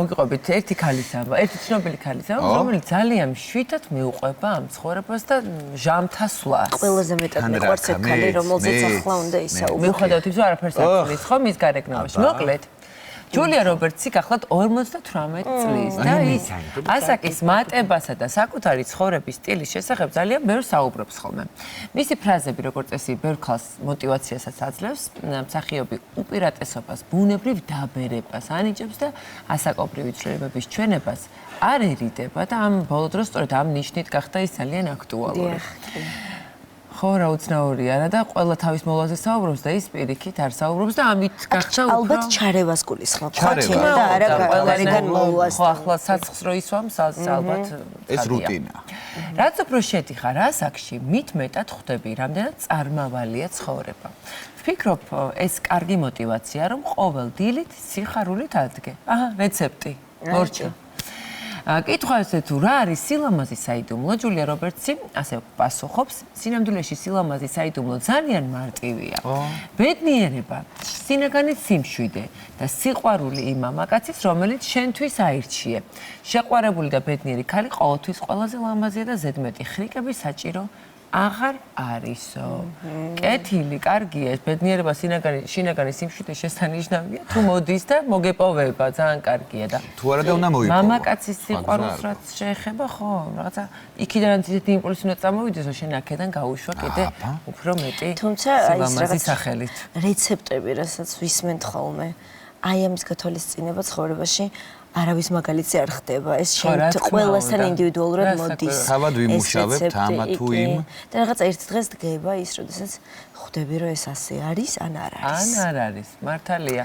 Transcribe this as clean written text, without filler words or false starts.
მოგიყვებით ერთი ქალიცა, ერთი ცნობილი ქალიცა, რომელიც ძალიან მშვიდად მიუყვება ამ ცხოვრებას და ჟამთა სვლას. ყველაზე მეტად მიყვარს ეს ქალი, რომელზეც ახლა უნდა ისაუბრო. მიუხედავად იმისა, არაფერს არ ცდის, ხო, მის გარეგნობაში. მოკლედ, ჯულია რობერტსი გახლავთ 58 წლის და ის ასაკის მატებასა და საკუთარი ცხოვრების სტილის შესახებ ძალიან ბევრს საუბრობს ხოლმე. მისი ფრაზები, როგორც წესი, ბევრ ქალს მოტივაციასაც აძლევს, მსახიობი უპირატესობას, ბუნებრივ დაბერებას ანიჭებს და ასაკობრივი ცვლილებების ჩვენებას არ ერიდება და ამ ბოლო დროს სწორედ ამ ნიშნით გახდა ის ძალიან აქტუალური. ხო, რა უცნაური არა და ყველა თავის მოვლაზე საუბრობს და ის პირიქით არ საუბრობს და ამით გახდა უფრო ალბათ ჩარევას გულისხმობ. ხოჩინა და არა გარეგან მოვლას. ხო, ახლა საცხს რო ისვამს, ალბათ ეს რუტინა. რაც უფრო შედიხარ ასაკში, მით მეტად ხვდები, რამდენად წარმავალია ცხოვრება. ვფიქრობ, ეს კარგი მოტივაცია, რომ ყოველ დილით სიხარულით ადგე. აჰა, რეცეპტი. მორჩა. კითხვა ესე თუ რა არის სილამაზის საიდუმლო, ჯულია რობერტსი ასე პასუხობს, სინამდვილეში სილამაზის საიდუმლო ძალიან მარტივია. ბედნიერება, სინაგანი სიმშვიდე და სიყვარული იმ მამაკაცის, რომელიც შენთვის აირჩიე. შეყვარებული და ბედნიერი ქალი ყოველთვის ყველაზე ლამაზია და ზედმეტი ხრიკების საჭირო აღარ არისო. კეთილი, კარგია, ეს ბედნიერება, შინაგანი სიმშვიდე შესანიშნავია, თუ მოდის და მოგეპოვება, ძალიან კარგია და თუ არა და უნდა მოიპოვო. მამაკაცის სიყვარულს რაც შეეხება, ხო, რაღაცა იქიდანაც ისეთი იმპულსი უნდა წამოვიდეს, რომ შენ აქედან გაუშვა კიდე უფრო მეტი სილამაზის სახელით. რეცეპტები, რასაც ვისმენთ ხოლმე, აი ამის გათვალისწინება ცხოვრებაში არავის მაგალითზე არ ხდება. ეს შენ ყველასთან ინდივიდუალურად მოდის. თავად ვიმუშავებთ ამა თუ იმ. და რაღაც ერთ დღეს დგება ის, როდესაც ხვდები, რომ ეს ასე არის, ან არ არის. ან არ არის, მართალია.